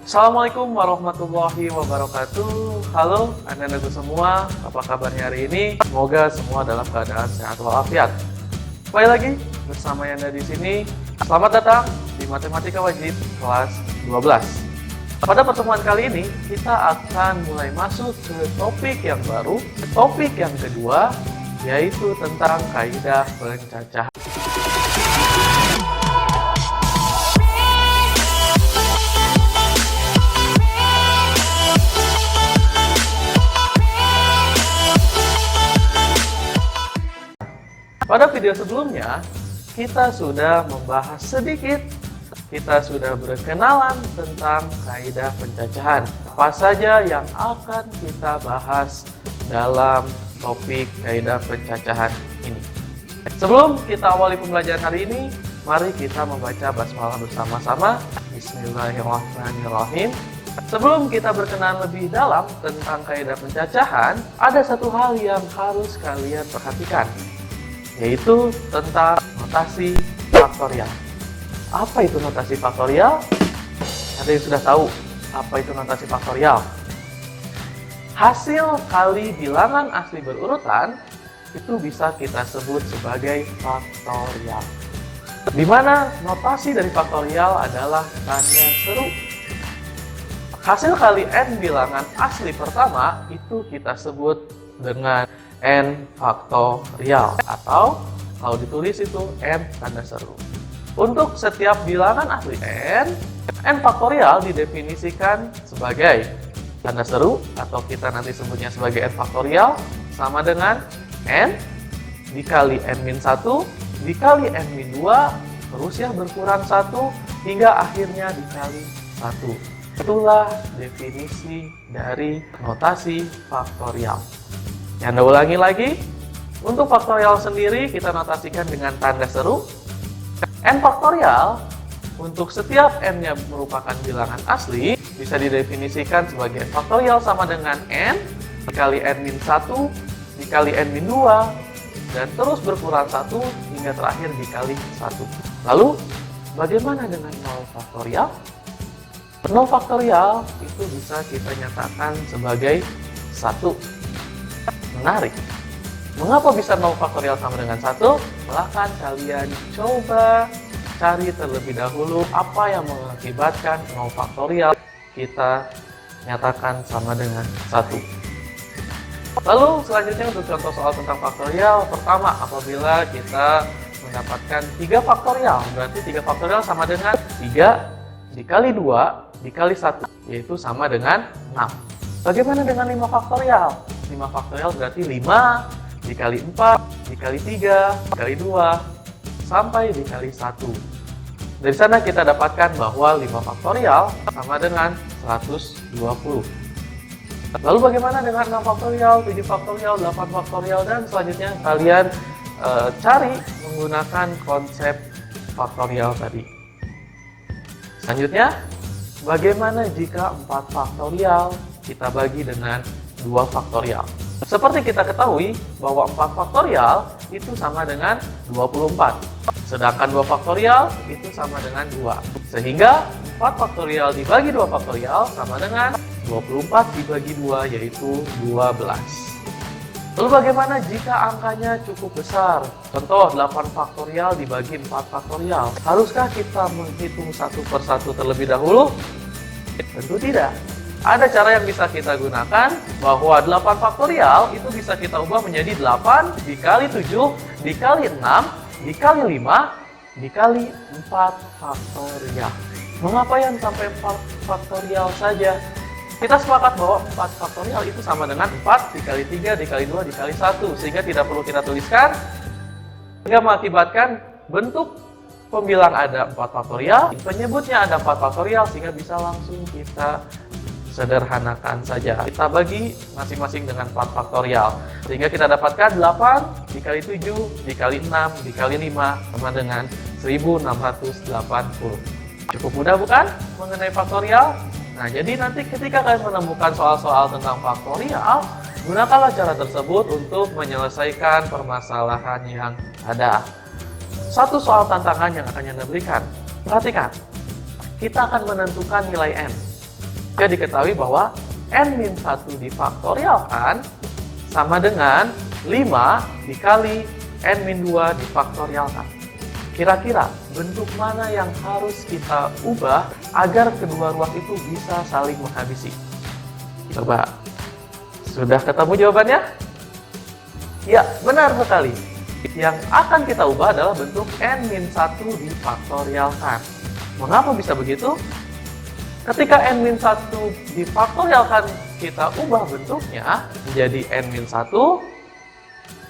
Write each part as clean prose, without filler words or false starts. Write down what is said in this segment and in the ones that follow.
Assalamualaikum warahmatullahi wabarakatuh. Halo anak-anakku semua, apa kabarnya hari ini? Semoga semua dalam keadaan sehat walafiat. Kembali lagi bersama Yanda di sini. Selamat datang di Matematika Wajib kelas 12. Pada pertemuan kali ini kita akan mulai masuk ke topik yang baru, topik yang kedua, yaitu tentang kaidah pencacahan. Pada video sebelumnya, kita sudah membahas sedikit, kita sudah berkenalan tentang kaidah pencacahan. Apa saja yang akan kita bahas dalam topik kaidah pencacahan ini. Sebelum kita awali pembelajaran hari ini, mari kita membaca basmalah bersama-sama. Bismillahirrahmanirrahim. Sebelum kita berkenalan lebih dalam tentang kaidah pencacahan, ada satu hal yang harus kalian perhatikan, yaitu tentang notasi faktorial. Apa itu notasi faktorial? Ada yang sudah tahu apa itu notasi faktorial? Hasil kali bilangan asli berurutan itu bisa kita sebut sebagai faktorial. Di mana notasi dari faktorial adalah tanda seru. Hasil kali n bilangan asli pertama itu kita sebut dengan n faktorial, atau kalau ditulis itu n tanda seru. Untuk setiap bilangan asli n faktorial didefinisikan sebagai tanda seru, atau kita nanti sebutnya sebagai n faktorial, sama dengan n dikali n-1 dikali n-2, terus ya berkurang 1 hingga akhirnya dikali 1. Itulah definisi dari notasi faktorial. Yang ulangi lagi, untuk faktorial sendiri kita notasikan dengan tanda seru. N faktorial untuk setiap n-nya merupakan bilangan asli bisa didefinisikan sebagai n faktorial sama dengan n dikali n-1 dikali n-2 dan terus berkurang 1 hingga terakhir dikali 1. Lalu bagaimana dengan 0 faktorial? 0 faktorial itu bisa kita nyatakan sebagai 1. Menarik. Mengapa bisa 0 faktorial sama dengan 1? Silahkan kalian coba cari terlebih dahulu apa yang mengakibatkan 0 faktorial kita nyatakan sama dengan 1. Lalu selanjutnya untuk contoh soal tentang faktorial, pertama apabila kita mendapatkan 3 faktorial, berarti 3 faktorial sama dengan 3 dikali 2 dikali 1, yaitu sama dengan 6. Bagaimana dengan 5 faktorial? 5 faktorial berarti 5 dikali 4 dikali 3 dikali 2 sampai dikali 1. Dari sana kita dapatkan bahwa 5 faktorial sama dengan 120. Lalu bagaimana dengan 6 faktorial, 7 faktorial, 8 faktorial, dan selanjutnya kalian cari menggunakan konsep faktorial tadi. Selanjutnya, bagaimana jika 4 faktorial kita bagi dengan 2 faktorial? Seperti kita ketahui bahwa 4 faktorial itu sama dengan 24. Sedangkan 2 faktorial itu sama dengan 2. Sehingga 4 faktorial dibagi 2 faktorial sama dengan 24 dibagi 2, yaitu 12. Lalu bagaimana jika angkanya cukup besar? Contoh 8 faktorial dibagi 4 faktorial. Haruskah kita menghitung satu persatu terlebih dahulu? Tentu tidak. Ada cara yang bisa kita gunakan, bahwa 8 faktorial itu bisa kita ubah menjadi 8 dikali 7 dikali 6 dikali 5 dikali 4 faktorial. Mengapa yang sampai 4 faktorial saja? Kita sepakat bahwa 4 faktorial itu sama dengan 4 dikali 3 dikali 2 dikali 1, sehingga tidak perlu kita tuliskan, sehingga mengakibatkan bentuk pembilang ada 4 faktorial, penyebutnya ada 4 faktorial, sehingga bisa langsung kita sederhanakan saja. Kita bagi masing-masing dengan 4 faktorial. Sehingga kita dapatkan 8 dikali 7 dikali 6 dikali 5 sama dengan 1680. Cukup mudah bukan mengenai faktorial? Nah, jadi nanti ketika kalian menemukan soal-soal tentang faktorial, Gunakanlah cara tersebut untuk menyelesaikan permasalahan yang ada. Satu soal tantangan yang akan Anda berikan. Perhatikan, kita akan menentukan nilai N. Jadi diketahui bahwa N-1 difaktorialkan sama dengan 5 dikali N-2 difaktorialkan. Kira-kira bentuk mana yang harus kita ubah agar kedua ruas itu bisa saling menghabisi? Coba. Sudah ketemu jawabannya? Ya, benar sekali. Yang akan kita ubah adalah bentuk N-1 difaktorialkan. Mengapa bisa begitu? Ketika N-1 difaktorialkan, kita ubah bentuknya menjadi N-1,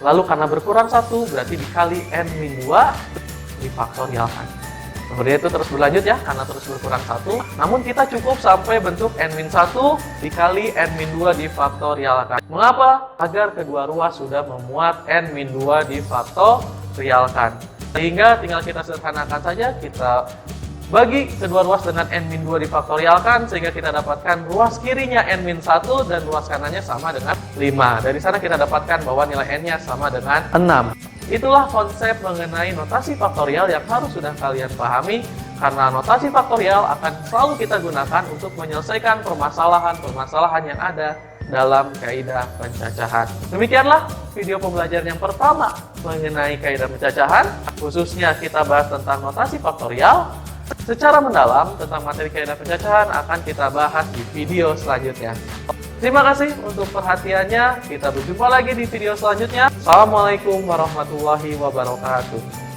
lalu karena berkurang 1, berarti dikali N-2 difaktorialkan. Kemudian itu terus berlanjut ya, karena terus berkurang 1. Namun kita cukup sampai bentuk N-1 dikali N-2 difaktorialkan. Mengapa? Agar kedua ruas sudah memuat N-2 difaktorialkan. Sehingga tinggal kita sederhanakan saja, kita bagi kedua ruas dengan N-2 difaktorialkan, sehingga kita dapatkan ruas kirinya N-1 dan ruas kanannya sama dengan 5. Dari sana kita dapatkan bahwa nilai N-nya sama dengan 6. Itulah konsep mengenai notasi faktorial yang harus sudah kalian pahami, karena notasi faktorial akan selalu kita gunakan untuk menyelesaikan permasalahan-permasalahan yang ada dalam kaidah pencacahan. Demikianlah video pembelajaran yang pertama mengenai kaidah pencacahan, khususnya kita bahas tentang notasi faktorial. Secara mendalam tentang materi kaidah pencacahan akan kita bahas di video selanjutnya. Terima kasih untuk perhatiannya. Kita berjumpa lagi di video selanjutnya. Assalamualaikum warahmatullahi wabarakatuh.